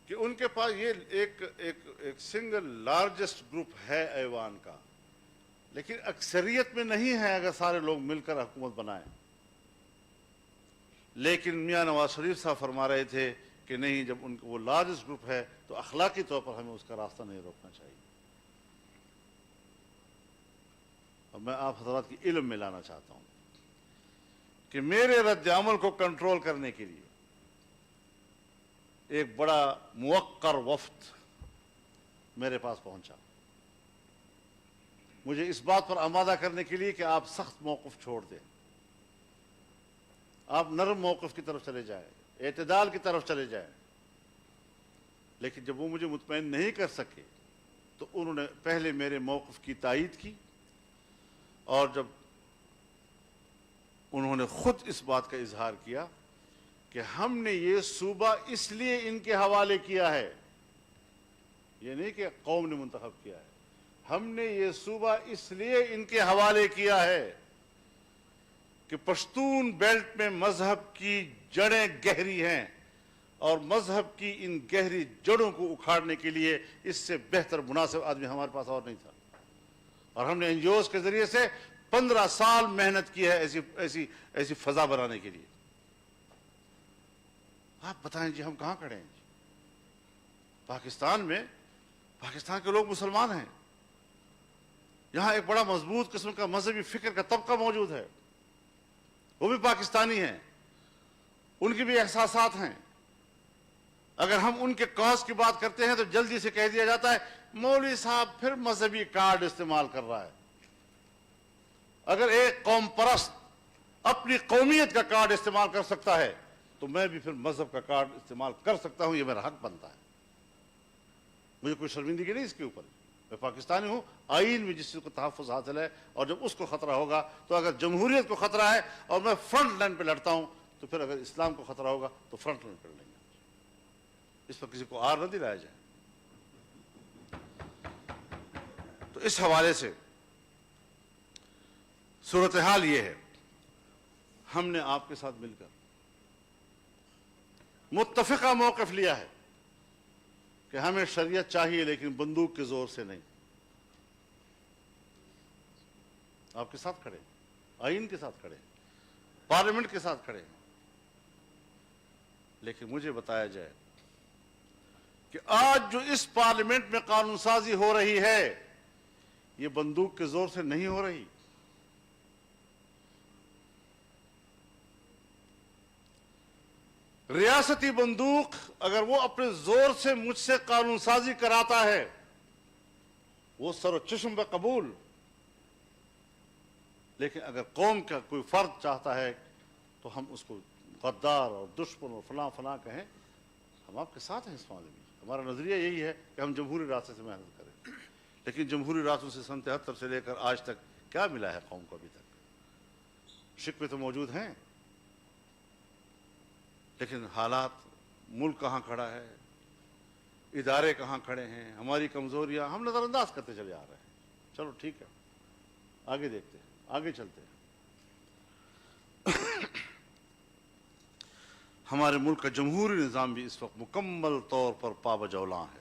کہ ان کے پاس یہ ایک سنگل لارجسٹ گروپ ہے ایوان کا، لیکن اکثریت میں نہیں ہے اگر سارے لوگ مل کر حکومت بنائیں۔ لیکن میاں نواز شریف صاحب فرما رہے تھے کہ نہیں، جب ان کو وہ لارجسٹ گروپ ہے تو اخلاقی طور پر ہمیں اس کا راستہ نہیں روکنا چاہیے۔ اور میں آپ حضرات کی علم میں لانا چاہتا ہوں کہ میرے رد عمل کو کنٹرول کرنے کے لیے ایک بڑا موقر وفد میرے پاس پہنچا، مجھے اس بات پر آمادہ کرنے کے لیے کہ آپ سخت موقف چھوڑ دیں، آپ نرم موقف کی طرف چلے جائیں، اعتدال کی طرف چلے جائیں۔ لیکن جب وہ مجھے مطمئن نہیں کر سکے تو انہوں نے پہلے میرے موقف کی تائید کی، اور جب انہوں نے خود اس بات کا اظہار کیا کہ ہم نے یہ صوبہ اس لیے ان کے حوالے کیا ہے، یہ نہیں کہ قوم نے منتخب کیا ہے، ہم نے یہ صوبہ اس لیے ان کے حوالے کیا ہے کہ پشتون بیلٹ میں مذہب کی جڑیں گہری ہیں، اور مذہب کی ان گہری جڑوں کو اکھاڑنے کے لیے اس سے بہتر مناسب آدمی ہمارے پاس اور نہیں تھا۔ اور ہم نے این جی اوز کے ذریعے سے 15 سال محنت کی ہے ایسی فضا بنانے کے لیے۔ آپ بتائیں جی ہم کہاں کھڑے ہیں جی؟ پاکستان کے لوگ مسلمان ہیں، یہاں ایک بڑا مضبوط قسم کا مذہبی فکر کا طبقہ موجود ہے، وہ بھی پاکستانی ہیں، ان کی بھی احساسات ہیں۔ اگر ہم ان کے کاز کی بات کرتے ہیں تو جلدی سے کہہ دیا جاتا ہے مولوی صاحب پھر مذہبی کارڈ استعمال کر رہا ہے۔ اگر ایک قوم پرست اپنی قومیت کا کارڈ استعمال کر سکتا ہے تو میں بھی پھر مذہب کا کارڈ استعمال کر سکتا ہوں، یہ میرا حق بنتا ہے، مجھے کوئی شرمندگی نہیں اس کے اوپر۔ میں پاکستانی ہوں، آئین میں جس کو تحفظ حاصل ہے، اور جب اس کو خطرہ ہوگا تو اگر جمہوریت کو خطرہ ہے اور میں فرنٹ لائن پہ لڑتا ہوں تو پھر اگر اسلام کو خطرہ ہوگا تو فرنٹ لائن پہ لڑیں گے۔ اس پر کسی کو آر نہ دلایا جائے۔ تو اس حوالے سے صورتحال یہ ہے، ہم نے آپ کے ساتھ مل کر متفقہ موقف لیا ہے کہ ہمیں شریعت چاہیے لیکن بندوق کے زور سے نہیں۔ آپ کے ساتھ کھڑے، آئین کے ساتھ کھڑے، پارلیمنٹ کے ساتھ کھڑے، لیکن مجھے بتایا جائے کہ آج جو اس پارلیمنٹ میں قانون سازی ہو رہی ہے یہ بندوق کے زور سے نہیں ہو رہی۔ ریاستی بندوق اگر وہ اپنے زور سے مجھ سے قانون سازی کراتا ہے وہ سر و چشم بے قبول، لیکن اگر قوم کا کوئی فرد چاہتا ہے تو ہم اس کو غدار اور دشمن اور فلاں فلاں کہیں، ہم آپ کے ساتھ ہیں اس معاملے میں۔ ہمارا نظریہ یہی ہے کہ ہم جمہوری راستے سے محنت کریں، لیکن جمہوری راستوں سے سن 73 سے لے کر آج تک کیا ملا ہے قوم کو؟ ابھی تک شکوے تو موجود ہیں، لیکن حالات، ملک کہاں کھڑا ہے، ادارے کہاں کھڑے ہیں، ہماری کمزوریاں ہم نظر انداز کرتے چلے آ رہے ہیں۔ چلو ٹھیک ہے، آگے دیکھتے ہیں، آگے چلتے ہیں۔ ہمارے ملک کا جمہوری نظام بھی اس وقت مکمل طور پر پابجولاں ہے۔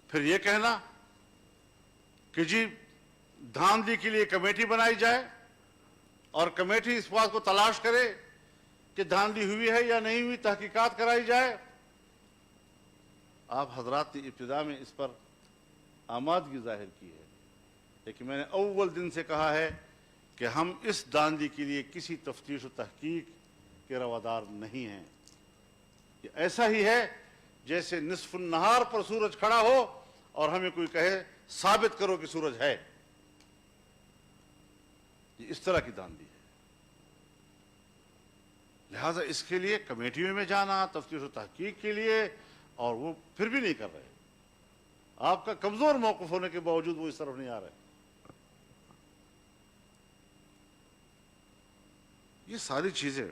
پھر یہ کہنا کہ جی دھاندلی کے لیے کمیٹی بنائی جائے اور کمیٹی اس بات کو تلاش کرے کہ دھاندلی ہوئی ہے یا نہیں ہوئی، تحقیقات کرائی جائے۔ آپ حضرات نے ابتدا میں اس پر آمادگی ظاہر کی ہے، لیکن میں نے اول دن سے کہا ہے کہ ہم اس دھاندلی کے لیے کسی تفتیش و تحقیق کے روادار نہیں ہیں۔ یہ ایسا ہی ہے جیسے نصف النہار پر سورج کھڑا ہو اور ہمیں کوئی کہے ثابت کرو کہ سورج ہے۔ یہ اس طرح کی دھاندلی ہے۔ لہٰذا اس کے لیے کمیٹیوں میں جانا، تفتیش و تحقیق کے لیے، اور وہ پھر بھی نہیں کر رہے۔ آپ کا کمزور موقف ہونے کے باوجود وہ اس طرف نہیں آ رہے۔ یہ ساری چیزیں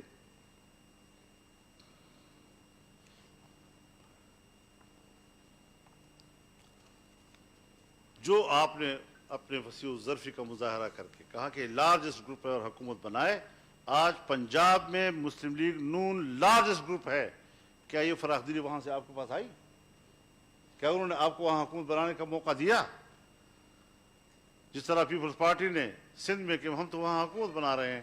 جو آپ نے اپنے وسیع الظرفی کا مظاہرہ کر کے کہا کہ لارجسٹ گروپ ہے اور حکومت بنائے، آج پنجاب میں مسلم لیگ نون لارجسٹ گروپ ہے، کیا یہ فراخ دلی وہاں سے آپ کے پاس آئی؟ کیا انہوں نے آپ کو وہاں حکومت بنانے کا موقع دیا؟ جس طرح پیپلز پارٹی نے سندھ میں کہ ہم تو وہاں حکومت بنا رہے ہیں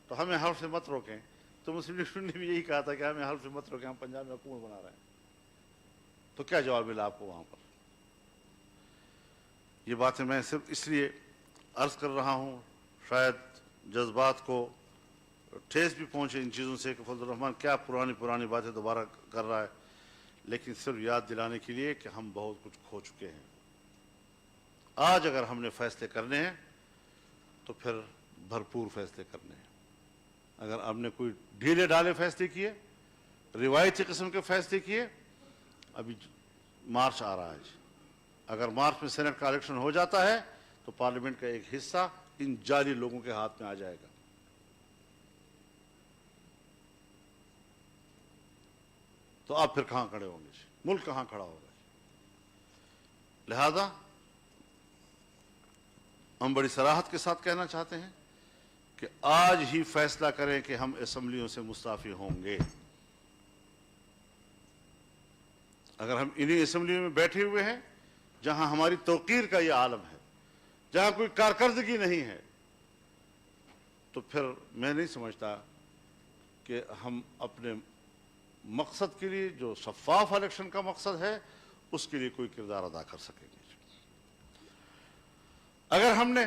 تو ہمیں حلف سے مت روکیں، تو مسلم لیگ نے بھی یہی کہا تھا کہ ہمیں حلف سے مت روکیں، ہم پنجاب میں حکومت بنا رہے ہیں. تو کیا جواب ملا آپ کو وہاں پر؟ یہ باتیں میں صرف اس لیے عرض کر رہا ہوں، شاید جذبات کو ٹھیس بھی پہنچے ان چیزوں سے کہ فضل الرحمان کیا پرانی باتیں دوبارہ کر رہا ہے، لیکن صرف یاد دلانے کے لیے کہ ہم بہت کچھ کھو چکے ہیں. آج اگر ہم نے فیصلے کرنے ہیں تو پھر بھرپور فیصلے کرنے ہیں. اگر ہم نے کوئی ڈھیلے ڈھالے فیصلے کیے، روایتی قسم کے فیصلے کیے، ابھی مارچ آ رہا ہے، اگر مارچ میں سینٹ کا الیکشن ہو جاتا ہے تو پارلیمنٹ کا ایک حصہ ان جعلی لوگوں کے ہاتھ میں آ جائے گا. تو آپ پھر کہاں کھڑے ہوں گے؟ ملک کہاں کھڑا ہوگا؟ لہذا ہم بڑی صراحت کے ساتھ کہنا چاہتے ہیں کہ آج ہی فیصلہ کریں کہ ہم اسمبلیوں سے مستعفی ہوں گے. اگر ہم انہی اسمبلیوں میں بیٹھے ہوئے ہیں جہاں ہماری توقیر کا یہ عالم ہے، جہاں کوئی کارکردگی نہیں ہے، تو پھر میں نہیں سمجھتا کہ ہم اپنے مقصد کے لیے، جو شفاف الیکشن کا مقصد ہے، اس کے لیے کوئی کردار ادا کر سکیں گے. اگر ہم نے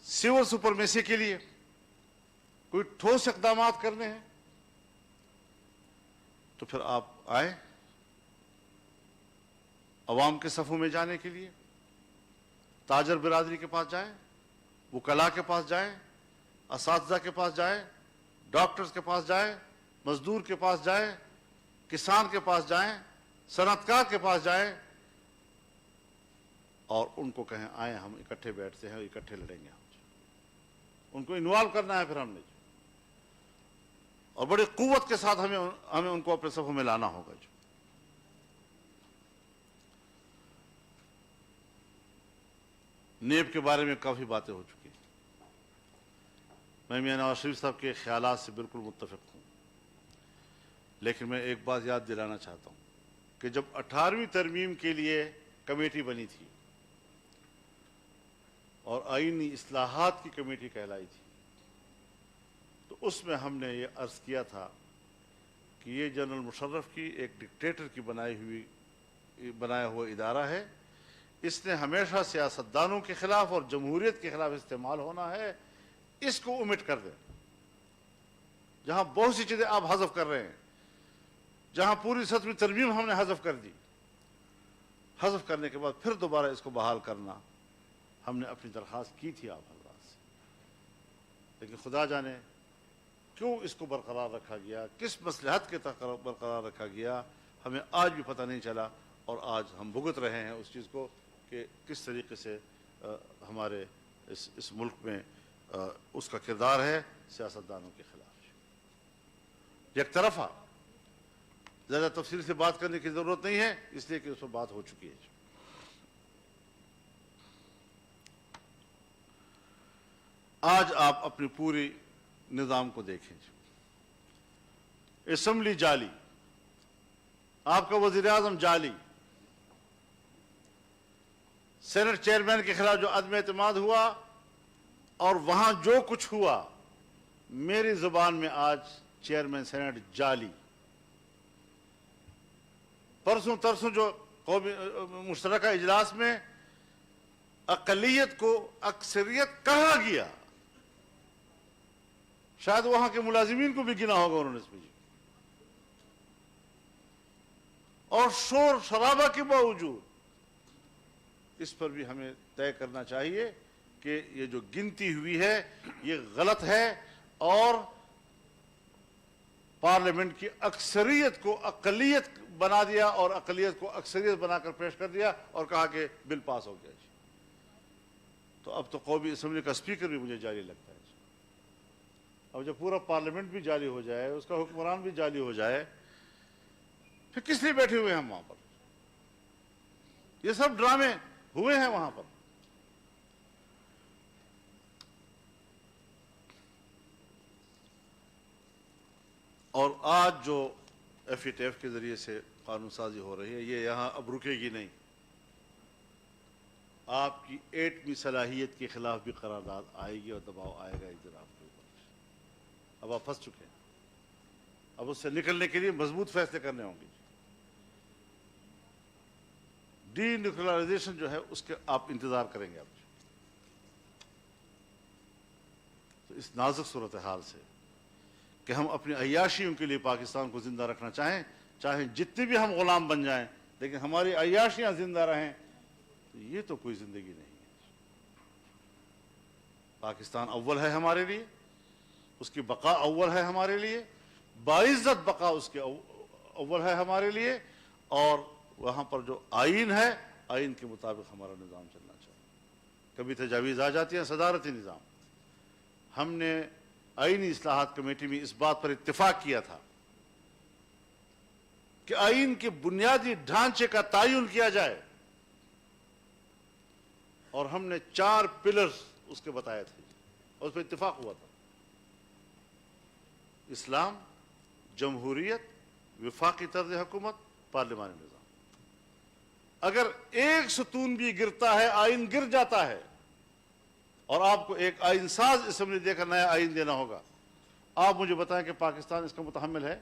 سول سپرمیسی کے لیے کوئی ٹھوس اقدامات کرنے ہیں تو پھر آپ آئیں عوام کے صفوں میں جانے کے لیے، تاجر برادری کے پاس جائیں، وکلاء کے پاس جائیں، اساتذہ کے پاس جائیں، ڈاکٹرز کے پاس جائیں، مزدور کے پاس جائیں، کسان کے پاس جائیں، صنعت کار کے پاس جائیں، اور ان کو کہیں آئیں ہم اکٹھے بیٹھتے ہیں اور اکٹھے لڑیں گے. ان کو انوالو کرنا ہے پھر ہم نے، اور بڑی قوت کے ساتھ ہمیں ان کو اپنے صفوں میں لانا ہوگا. نیب کے بارے میں کافی باتیں ہو چکی ہیں. میں میاں نواز شریف صاحب کے خیالات سے بالکل متفق ہوں، لیکن میں ایک بات یاد دلانا چاہتا ہوں کہ جب 18ویں ترمیم کے لیے کمیٹی بنی تھی اور آئینی اصلاحات کی کمیٹی کہلائی تھی، تو اس میں ہم نے یہ عرض کیا تھا کہ یہ جنرل مشرف کی ایک ڈکٹیٹر کی بنایا ہوا ادارہ ہے، اس نے ہمیشہ سیاستدانوں کے خلاف اور جمہوریت کے خلاف استعمال ہونا ہے، اس کو اومٹ کر دیں. جہاں بہت سی چیزیں آپ حذف کر رہے ہیں، جہاں پوری 7ویں ترمیم ہم نے حذف کر دی، حذف کرنے کے بعد پھر دوبارہ اس کو بحال کرنا، ہم نے اپنی درخواست کی تھی آپ حضرات سے، لیکن خدا جانے کیوں اس کو برقرار رکھا گیا، کس مصلحت کے تحت برقرار رکھا گیا، ہمیں آج بھی پتہ نہیں چلا. اور آج ہم بھگت رہے ہیں اس چیز کو کہ کس طریقے سے ہمارے اس ملک میں اس کا کردار ہے سیاستدانوں کے خلاف. یک طرفہ زیادہ تفصیل سے بات کرنے کی ضرورت نہیں ہے، اس لیے کہ اس پر بات ہو چکی ہے. آج آپ اپنی پوری نظام کو دیکھیں. اسمبلی جعلی، آپ کا وزیر اعظم جعلی، سینٹ چیئرمین کے خلاف جو عدم اعتماد ہوا اور وہاں جو کچھ ہوا، میری زبان میں آج چیئرمین سینٹ جعلی. پرسوں ترسوں جو قومی مشترکہ اجلاس میں اقلیت کو اکثریت کہا گیا، شاید وہاں کے ملازمین کو بھی گنا ہوگا انہوں نے اس میں، اور شور شرابہ کے باوجود اس پر بھی ہمیں طے کرنا چاہیے کہ یہ جو گنتی ہوئی ہے یہ غلط ہے، اور پارلیمنٹ کی اکثریت کو اقلیت بنا دیا اور اقلیت کو اکثریت بنا کر پیش کر دیا اور کہا کہ بل پاس ہو گیا. تو اب تو قومی اسمبلی کا اسپیکر بھی مجھے جعلی لگتا ہے. اب جب پورا پارلیمنٹ بھی جعلی ہو جائے، اس کا حکمران بھی جعلی ہو جائے، پھر کس لیے بیٹھے ہوئے ہیں ہم وہاں پر؟ یہ سب ڈرامے ہوئے ہیں وہاں پر. اور آج جو FATF کے ذریعے سے قانون سازی ہو رہی ہے، یہ یہاں اب رکے گی نہیں. آپ کی ایٹمی صلاحیت کے خلاف بھی قرارداد آئے گی اور دباؤ آئے گا ادھر آپ کے اوپر. اب آپ پھنس چکے ہیں، اب اس سے نکلنے کے لیے مضبوط فیصلے کرنے ہوں گے. ڈی نیوکلرائزیشن جو ہے اس کے آپ انتظار کریں گے. اب تو اس نازک صورتحال سے کہ ہم اپنی عیاشیوں کے لیے پاکستان کو زندہ رکھنا چاہیں جتنے بھی ہم غلام بن جائیں، لیکن ہماری عیاشیاں زندہ رہیں، تو یہ تو کوئی زندگی نہیں ہے. پاکستان اول ہے ہمارے لیے، اس کی بقا اول ہے ہمارے لیے، باعزت بقا اس کے اول ہے ہمارے لیے. اور وہاں پر جو آئین ہے، آئین کے مطابق ہمارا نظام چلنا چاہیے. کبھی تجاویز آ جاتی ہیں صدارتی نظام. ہم نے آئینی اصلاحات کمیٹی میں اس بات پر اتفاق کیا تھا کہ آئین کے بنیادی ڈھانچے کا تعین کیا جائے، اور ہم نے 4 پلرز اس کے بتائے تھے اور اس پر اتفاق ہوا تھا: اسلام، جمہوریت، وفاقی طرز حکومت، پارلیمانی نظام. اگر ایک ستون بھی گرتا ہے، آئین گر جاتا ہے، اور آپ کو ایک آئین ساز اسمبلی دے کر نیا آئین دینا ہوگا. آپ مجھے بتائیں کہ پاکستان اس کا متحمل ہے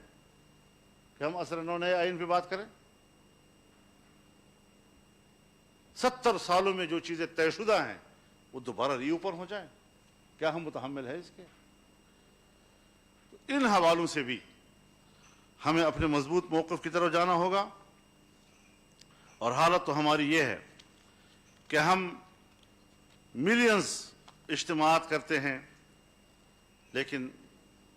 کہ ہم عصر نو نئے آئین پہ بات کریں؟ 70 سالوں میں جو چیزیں طے شدہ ہیں وہ دوبارہ ری اوپن ہو جائیں؟ کیا ہم متحمل ہے اس کے؟ تو ان حوالوں سے بھی ہمیں اپنے مضبوط موقف کی طرف جانا ہوگا. اور حالت تو ہماری یہ ہے کہ ہم ملینز اجتماعات کرتے ہیں، لیکن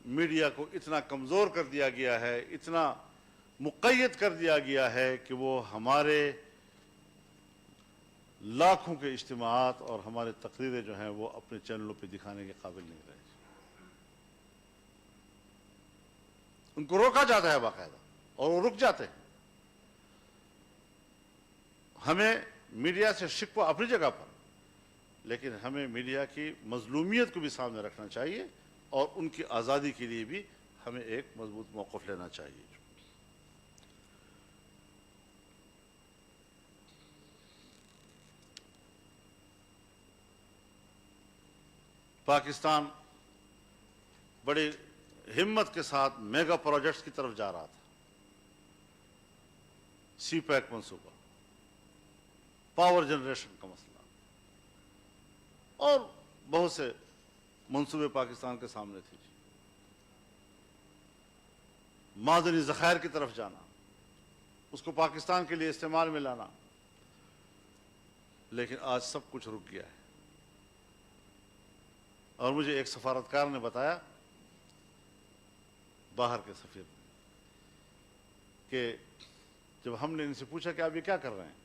میڈیا کو اتنا کمزور کر دیا گیا ہے، اتنا مقید کر دیا گیا ہے کہ وہ ہمارے لاکھوں کے اجتماعات اور ہمارے تقریریں جو ہیں وہ اپنے چینلوں پہ دکھانے کے قابل نہیں رہے. ان کو روکا جاتا ہے باقاعدہ، اور وہ رک جاتے ہیں. ہمیں میڈیا سے شکوہ اپنی جگہ پر، لیکن ہمیں میڈیا کی مظلومیت کو بھی سامنے رکھنا چاہیے، اور ان کی آزادی کے لیے بھی ہمیں ایک مضبوط موقف لینا چاہیے. پاکستان بڑی ہمت کے ساتھ میگا پروجیکٹس کی طرف جا رہا تھا. سی پیک منصوبہ، پاور جنریشن کا مسئلہ، اور بہت سے منصوبے پاکستان کے سامنے تھے. معدنی ذخائر کی طرف جانا، اس کو پاکستان کے لیے استعمال میں لانا، لیکن آج سب کچھ رک گیا ہے. اور مجھے ایک سفارتکار نے بتایا، باہر کے سفیر، کہ جب ہم نے ان سے پوچھا کہ آپ یہ کیا کر رہے ہیں،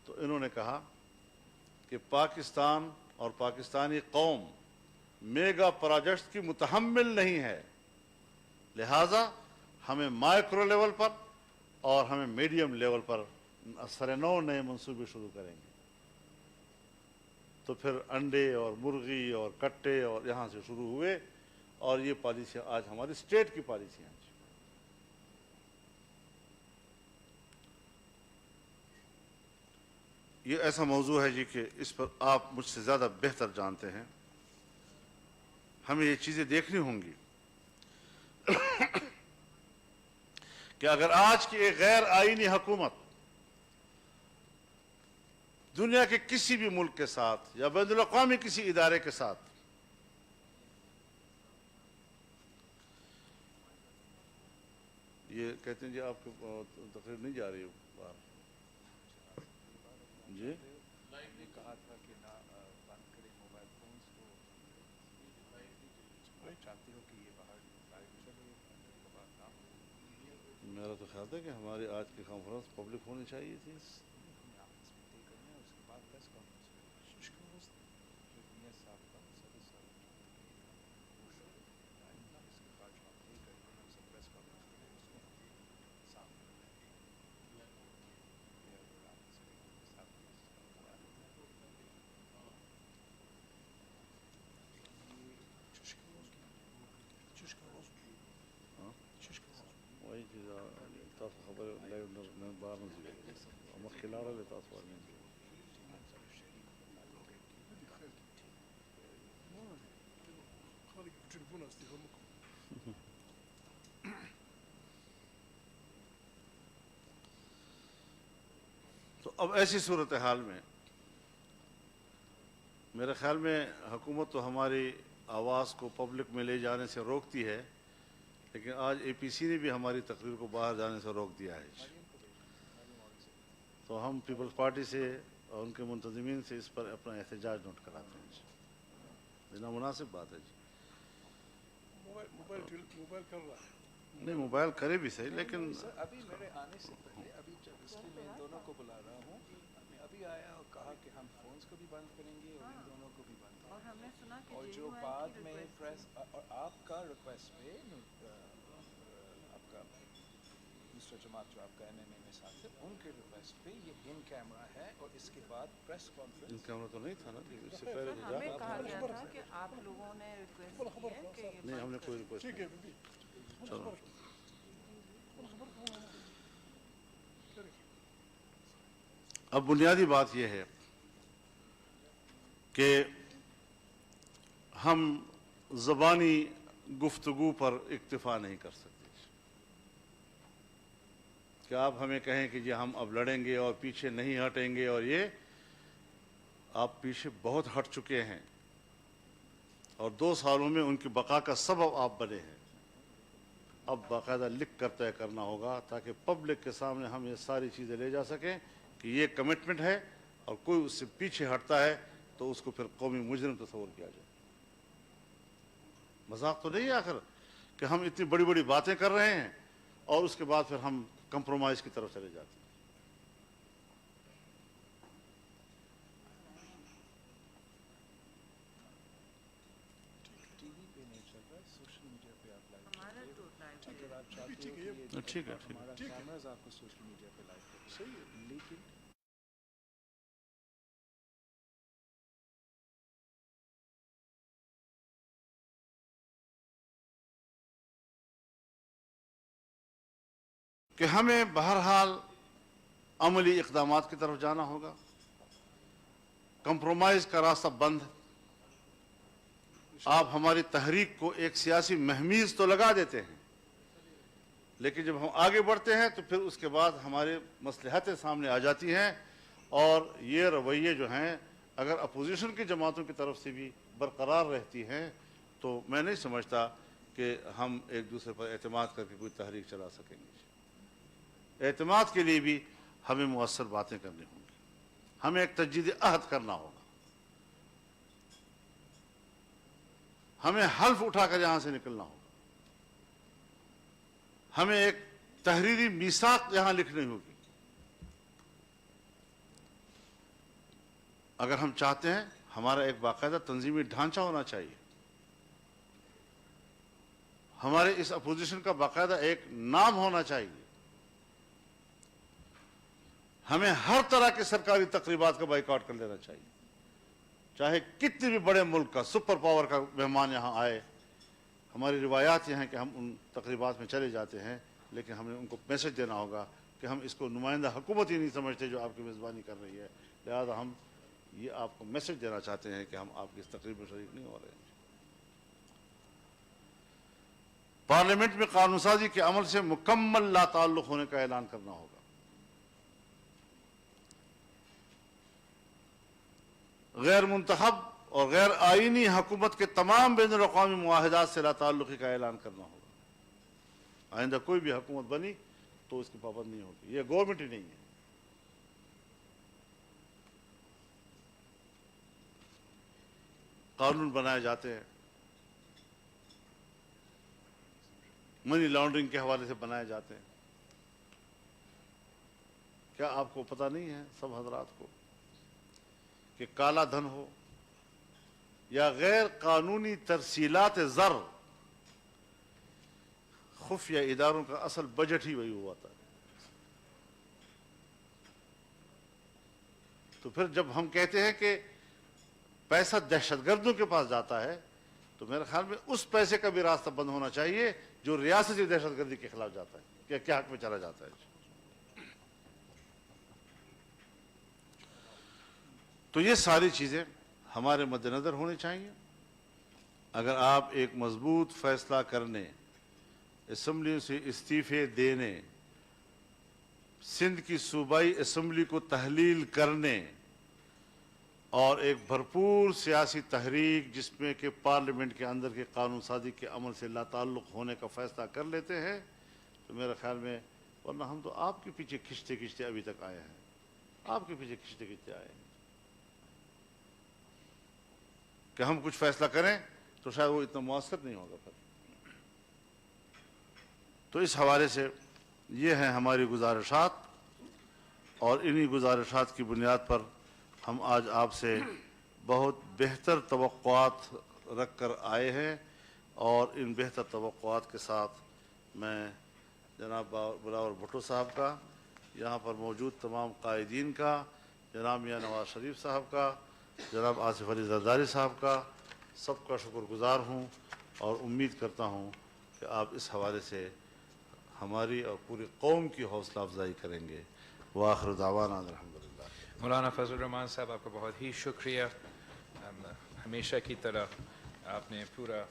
تو انہوں نے کہا کہ پاکستان اور پاکستانی قوم میگا پروجیکٹس کی متحمل نہیں ہے، لہذا ہمیں مائکرو لیول پر اور ہمیں میڈیم لیول پر سر نو نئے منصوبے شروع کریں گے. تو پھر انڈے اور مرغی اور کٹے اور یہاں سے شروع ہوئے، اور یہ پالیسیاں آج ہماری اسٹیٹ کی پالیسیاں ہیں. یہ ایسا موضوع ہے جی کہ اس پر آپ مجھ سے زیادہ بہتر جانتے ہیں. ہمیں یہ چیزیں دیکھنی ہوں گی کہ اگر آج کی ایک غیر آئینی حکومت دنیا کے کسی بھی ملک کے ساتھ یا بین الاقوامی کسی ادارے کے ساتھ یہ کہتے ہیں جی آپ کو تقریر نہیں جا رہی باہر جی کہا تھا کہ نہ بند کریں موبائل فونز کو. چاہتے ہو کہ یہ باہر لائیو چلے، اندر کا بات نہ ہو. میرا تو خیال ہے کہ ہماری آج کی کانفرنس پبلک ہونی چاہیے تھی. ہمیں آپس میں طے کرنا ہے، اس کے بعد پریس کانفرنس کرنا ہے. جو میاں صاحب کا صدر صاحب اس کے بعد جو ہم طے کریں گے، ہم سب پریس کانفرنس کریں گے، اس میں ہم صاف کر دیں گے. تاسو خبره لایو نه بار نه ځي مخکې لاړل تاسو ورنه خالق بالتليفون استلمكم. تو اب ایسی صورتحال میں میرے خیال میں حکومت تو ہماری آواز کو پبلک میں لے جانے سے روکتی ہے، لیکن آج اے پی سی نے بھی ہماری تقریر کو باہر جانے سے روک دیا ہے۔ تو ہم پیپلز پارٹی سے اور ان کے منتظمین سے اس پر اپنا احتجاج نوٹ کراتے ہیں۔ یہ نامناسب بات ہے جی۔ موبائل کر رہا ہے، نہیں موبائل کرے بھی صحیح، لیکن سر ابھی میرے آنے سے پہلے ابھی جب اس لیے میں ان دونوں کو بلا رہا ہوں، میں ابھی آیا اور کہا کہ ہم فونز کو بھی بند کریں گے اور ان دونوں کو بھی بند کریں اور ہم نے سنا گے، کہ اور جے جو یو آئی بعد کی میں ریکویسٹ پریس اور آپ کا ریکویسٹ پہ آپ کا دوسرا جماعت جو آپ کا این ایم اے میں ساتھ ہے ان کے ریکویسٹ پہ یہ ان کیمرہ ہے، اور اس کے بعد پریس ان کانفرنس کیمرہ تو نہیں تھا نا جی، اس سے پہلے تو ہمیں جا کہا گیا تھا کہ آپ لوگوں نے ریکویسٹ کی ہے کہ یہ نہیں، ہم نے بند کوئی کریں۔ ریکویسٹ ٹھیک نہیں۔ ہے بی چلو اب بنیادی بات یہ ہے کہ ہم زبانی گفتگو پر اکتفا نہیں کر سکتے کہ آپ ہمیں کہیں کہ جی ہم اب لڑیں گے اور پیچھے نہیں ہٹیں گے، اور یہ آپ پیچھے بہت ہٹ چکے ہیں اور 2 سالوں میں ان کی بقا کا سبب آپ بنے ہیں۔ اب باقاعدہ لکھ کر طے کرنا ہوگا تاکہ پبلک کے سامنے ہم یہ ساری چیزیں لے جا سکیں کہ یہ کمٹمنٹ ہے، اور کوئی اس سے پیچھے ہٹتا ہے تو اس کو پھر قومی مجرم تصور کیا جائے۔ مذاق تو نہیں ہے آخر کہ ہم اتنی بڑی بڑی باتیں کر رہے ہیں اور اس کے بعد پھر ہم کمپرومائز کی طرف چلے جاتے ہیں۔ ٹی وی پہ نہیں چل رہا ہے، سوشل میڈیا پہ آپ لائیو ہمارا تو لائیو اگر آپ چاہتے ہو ٹھیک کہ ہے، یہ ٹھیک ہے، ٹھیک ہے۔ ہمارا کیمراز آپ کو سوشل میڈیا پہ لائیو کریں، صحیح ہے۔ لیکن کہ ہمیں بہرحال عملی اقدامات کی طرف جانا ہوگا۔ کمپرومائز کا راستہ بند ہے۔ آپ ہماری تحریک کو ایک سیاسی مہمیز تو لگا دیتے ہیں، لیکن جب ہم آگے بڑھتے ہیں تو پھر اس کے بعد ہمارے مصلحتیں سامنے آ جاتی ہیں، اور یہ رویے جو ہیں اگر اپوزیشن کی جماعتوں کی طرف سے بھی برقرار رہتی ہیں تو میں نہیں سمجھتا کہ ہم ایک دوسرے پر اعتماد کر کے کوئی تحریک چلا سکیں گے۔ اعتماد کے لیے بھی ہمیں مؤثر باتیں کرنی ہوں گی، ہمیں ایک تجدید عہد کرنا ہوگا، ہمیں حلف اٹھا کر یہاں سے نکلنا ہوگا، ہمیں ایک تحریری میثاق یہاں لکھنی ہوگی۔ اگر ہم چاہتے ہیں ہمارا ایک باقاعدہ تنظیمی ڈھانچہ ہونا چاہیے، ہمارے اس اپوزیشن کا باقاعدہ ایک نام ہونا چاہیے، ہمیں ہر طرح کے سرکاری تقریبات کا بائیکاٹ کر لینا چاہیے، چاہے کتنے بھی بڑے ملک کا سپر پاور کا مہمان یہاں آئے۔ ہماری روایات یہ ہیں کہ ہم ان تقریبات میں چلے جاتے ہیں، لیکن ہمیں ان کو میسج دینا ہوگا کہ ہم اس کو نمائندہ حکومت ہی نہیں سمجھتے جو آپ کی میزبانی کر رہی ہے، لہذا ہم یہ آپ کو میسج دینا چاہتے ہیں کہ ہم آپ کی اس تقریب میں شریک نہیں ہو رہے ہیں۔ پارلیمنٹ میں قانون سازی کے عمل سے مکمل لا تعلق ہونے کا اعلان کرنا ہوگا۔ غیر منتخب اور غیر آئینی حکومت کے تمام بین الاقوامی معاہدات سے لا تعلقی کا اعلان کرنا ہوگا۔ آئندہ کوئی بھی حکومت بنی تو اس کی پابند نہیں ہوگی، یہ گورنمنٹ ہی نہیں ہے۔ قانون بنائے جاتے ہیں، منی لانڈرنگ کے حوالے سے بنائے جاتے ہیں۔ کیا آپ کو پتہ نہیں ہے سب حضرات کو کہ کالا دھن ہو یا غیر قانونی ترسیلات زر، خفیہ اداروں کا اصل بجٹ ہی وہی ہوا تھا۔ تو پھر جب ہم کہتے ہیں کہ پیسہ دہشت گردوں کے پاس جاتا ہے تو میرے خیال میں اس پیسے کا بھی راستہ بند ہونا چاہیے جو ریاستی دہشت گردی کے خلاف جاتا ہے۔ کیا حق میں چلا جاتا ہے. تو یہ ساری چیزیں ہمارے مد نظر ہونی چاہیے. اگر آپ ایک مضبوط فیصلہ کرنے، اسمبلی سے استعفے دینے، سندھ کی صوبائی اسمبلی کو تحلیل کرنے اور ایک بھرپور سیاسی تحریک جس میں کہ پارلیمنٹ کے اندر کے قانون سازی کے عمل سے لا تعلق ہونے کا فیصلہ کر لیتے ہیں تو میرے خیال میں، ورنہ ہم تو آپ کے پیچھے کھنچتے کھنچتے ابھی تک آئے ہیں، آپ کے پیچھے کھنچتے کھنچتے آئے ہیں کہ ہم کچھ فیصلہ کریں تو شاید وہ اتنا مؤثر نہیں ہوگا پھر. تو اس حوالے سے یہ ہیں ہماری گزارشات، اور انہی گزارشات کی بنیاد پر ہم آج آپ سے بہت بہتر توقعات رکھ کر آئے ہیں، اور ان بہتر توقعات کے ساتھ میں جناب بلاول بھٹو صاحب کا، یہاں پر موجود تمام قائدین کا، جناب میاں نواز شریف صاحب کا، جناب آصف علی زرداری صاحب کا، سب کا شکر گزار ہوں، اور امید کرتا ہوں کہ آپ اس حوالے سے ہماری اور پوری قوم کی حوصلہ افزائی کریں گے. وآخر دعوانا الحمدللہ. مولانا فضل الرحمان صاحب، آپ کا بہت ہی شکریہ. ہمیشہ کی طرح آپ نے پورا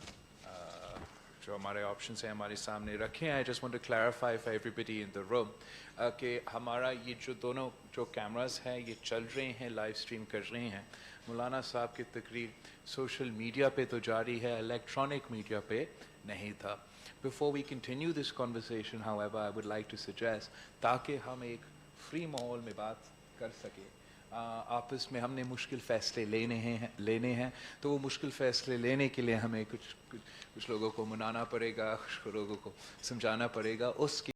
جو ہمارے آپشنس ہیں ہمارے سامنے رکھے ہیں. I just want to clarify for everybody in the room کہ ہمارا یہ جو دونوں جو کیمراز ہیں یہ چل رہے ہیں، لائیو اسٹریم کر رہے ہیں. مولانا صاحب کی تقریر سوشل میڈیا پہ تو جاری ہے، الیکٹرانک میڈیا پہ نہیں تھا. Before we continue this conversation, however, I would like to suggest تاکہ ہم ایک فری ماحول میں بات کر سکیں، آپس میں ہم نے مشکل فیصلے لینے ہیں تو وہ مشکل فیصلے لینے کے لیے ہمیں کچھ لوگوں کو منانا پڑے گا، کچھ لوگوں کو سمجھانا پڑے گا. اس کی